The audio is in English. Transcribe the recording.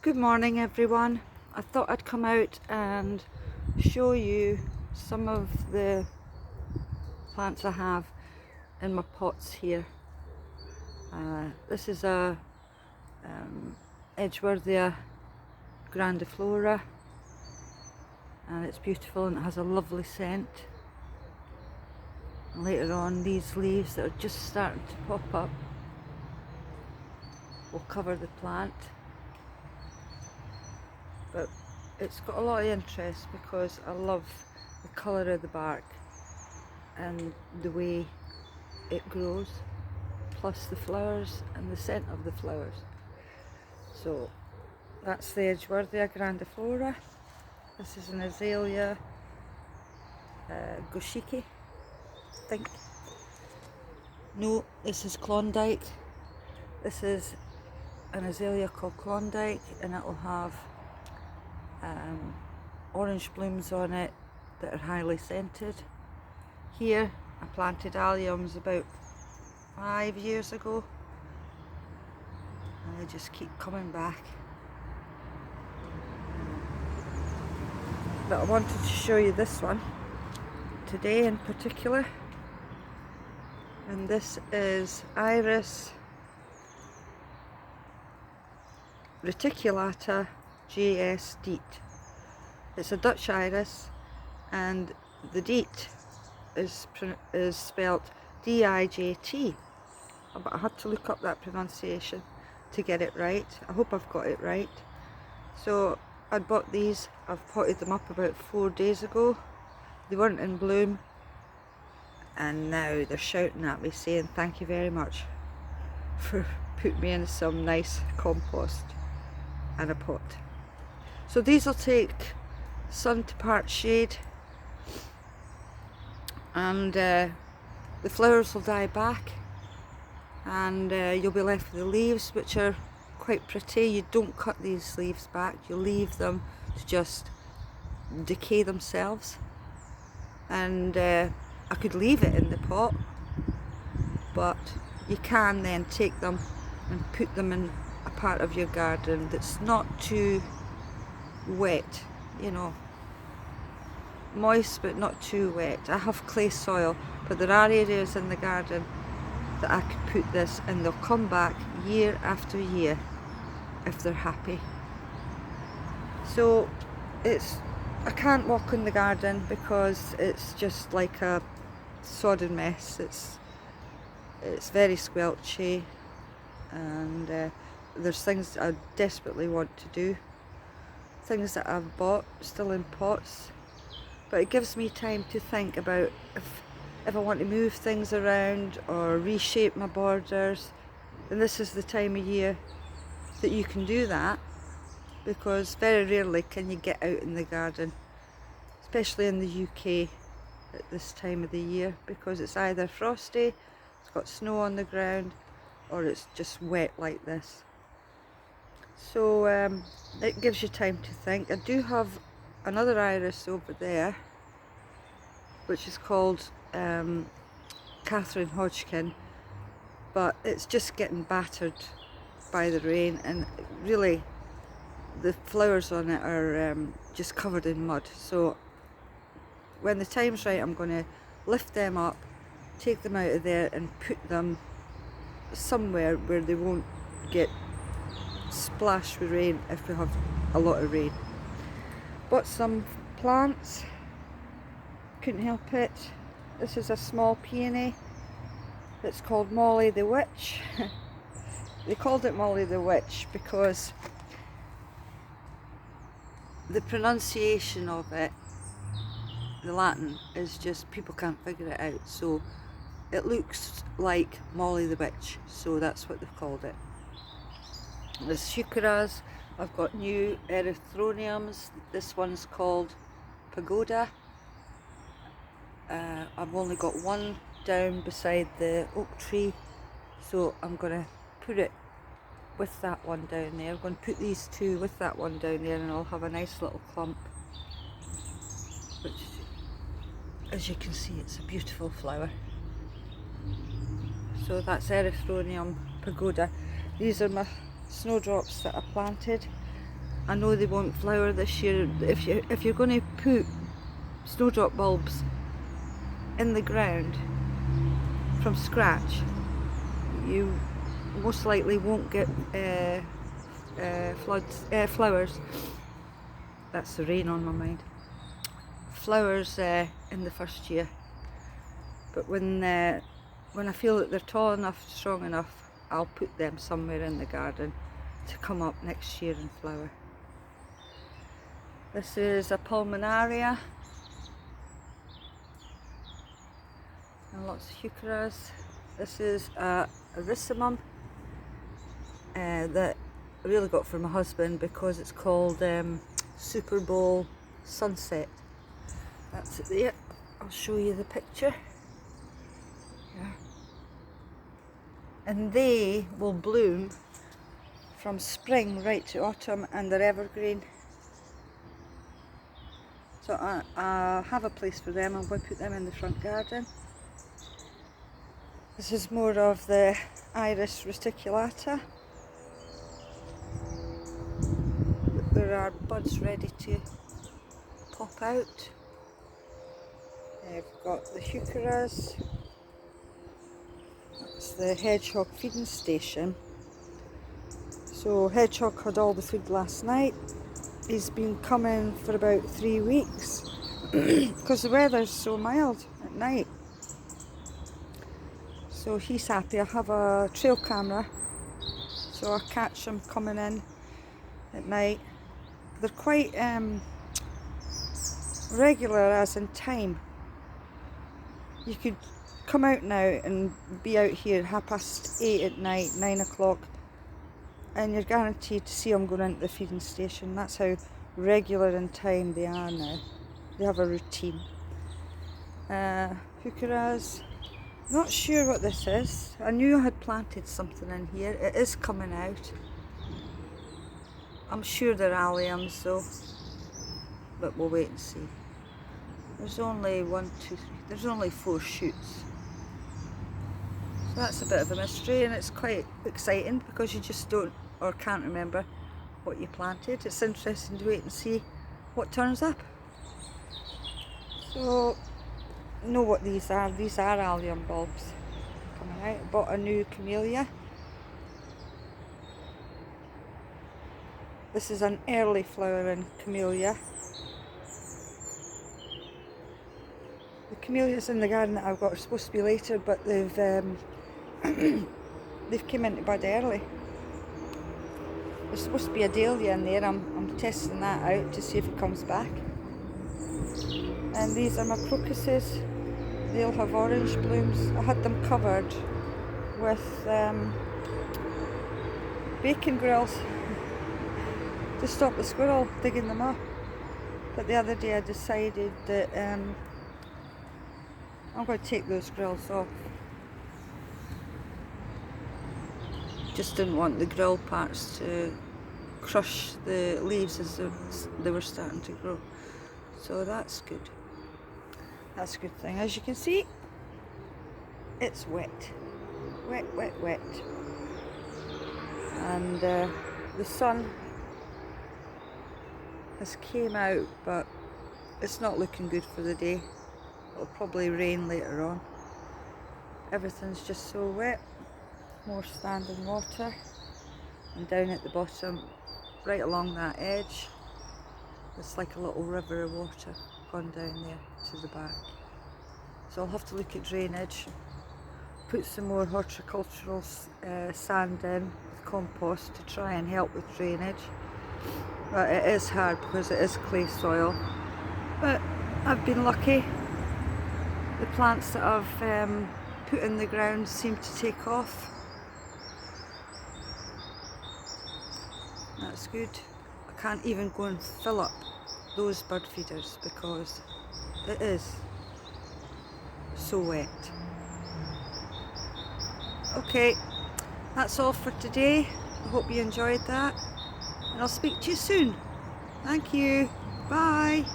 Good morning everyone. I thought I'd come out and show you some of the plants I have in my pots here. This is a Edgeworthia grandiflora, and it's beautiful and it has a lovely scent. And later on, these leaves that are just starting to pop up will cover the plant. But it's got a lot of interest because I love the colour of the bark and the way it grows, plus the flowers and the scent of the flowers. So that's the Edgeworthia grandiflora. This is an azalea goshiki, I think. No, this is Klondike. This is an azalea called Klondike, and it will have orange blooms on it that are highly scented. Here I planted alliums about 5 years ago, and they just keep coming back. But I wanted to show you this one today in particular, and this is Iris reticulata JS Deet. It's a Dutch iris, and the Deet is spelt D-I-J-T, but I had to look up that pronunciation to get it right. I hope I've got it right. So I bought these. I've potted them up about 4 days ago. They weren't in bloom, and now they're shouting at me saying thank you very much for putting me in some nice compost and a pot. So these will take sun to part shade, and the flowers will die back, and you'll be left with the leaves, which are quite pretty. You don't cut these leaves back, you leave them to just decay themselves. And I could leave it in the pot, but you can then take them and put them in a part of your garden that's not too wet, you know, moist but not too wet. I have clay soil, but there are areas in the garden that I could put this, and they'll come back year after year if they're happy. So I can't walk in the garden because it's just like a sodden mess. It's very squelchy, and there's things I desperately want to do, things that I've bought still in pots, but it gives me time to think about if I want to move things around or reshape my borders. And this is the time of year that you can do that, because very rarely can you get out in the garden, especially in the UK at this time of the year, because it's either frosty, it's got snow on the ground, or it's just wet like this. So it gives you time to think. I do have another iris over there, which is called Catherine Hodgkin, but it's just getting battered by the rain, and really the flowers on it are just covered in mud. So when the time's right, I'm going to lift them up, take them out of there and put them somewhere where they won't get splashed with rain if we have a lot of rain. Bought some plants, couldn't help it. This is a small peony. It's called Molly the Witch. They called it Molly the Witch because the pronunciation of it, the Latin, is just, people can't figure it out. So it looks like Molly the Witch, so that's what they've called it. There's heucheras. I've got new erythroniums. This one's called Pagoda. I've only got one down beside the oak tree, so I'm going to put it with that one down there. I'm going to put these two with that one down there, and I'll have a nice little clump, which, as you can see, it's a beautiful flower. So that's Erythronium Pagoda. These are my snowdrops that I planted. I know they won't flower this year. If you're going to put snowdrop bulbs in the ground from scratch, you most likely won't get flowers. That's the rain on my mind. Flowers in the first year. But when I feel that they're tall enough, strong enough, I'll put them somewhere in the garden to come up next year and flower. This is a Pulmonaria and lots of heucheras. This is a Aronium that I really got for my husband because it's called Super Bowl Sunset. That's it there. I'll show you the picture. Yeah. And they will bloom from spring right to autumn, and they're evergreen. So I have a place for them. I'm going to put them in the front garden. This is more of the Iris reticulata. There are buds ready to pop out. I've got the heucheras. That's the Hedgehog feeding station. So Hedgehog had all the food last night. He's been coming for about 3 weeks because the weather's so mild at night. So he's happy. I have a trail camera, so I catch him coming in at night. They're quite regular, as in time. You could come out now and be out here 8:30 at night, 9 o'clock, and you're guaranteed to see them going into the feeding station. That's how regular in time they are now. They have a routine. Heucheras. Not sure what this is. I knew I had planted something in here. It is coming out. I'm sure they're alliums though, but we'll wait and see. There's only 1, 2, 3. There's only 4 shoots. So that's a bit of a mystery, and it's quite exciting because you just don't or can't remember what you planted. It's interesting to wait and see what turns up. So, know what these are. These are allium bulbs coming out. I bought a new camellia. This is an early flowering camellia. The camellias in the garden that I've got are supposed to be later, but they've they've come into bud early. There's supposed to be a dahlia in there. I'm testing that out to see if it comes back. And these are my crocuses. They'll have orange blooms. I had them covered with bacon grills to stop the squirrel digging them up. But the other day I decided that I'm going to take those grills off. Just didn't want the grill parts to crush the leaves as they were starting to grow. So that's good. That's a good thing. As you can see, it's wet. Wet, wet, wet. And the sun has came out, but it's not looking good for the day. It'll probably rain later on. Everything's just so wet. More standing water, and down at the bottom, right along that edge, it's like a little river of water gone down there to the back. So I'll have to look at drainage, put some more horticultural sand in with compost to try and help with drainage. But it is hard because it is clay soil. But I've been lucky. The plants that I've put in the ground seem to take off. That's good. I can't even go and fill up those bird feeders because it is so wet. Okay, that's all for today. I hope you enjoyed that, and I'll speak to you soon. Thank you. Bye.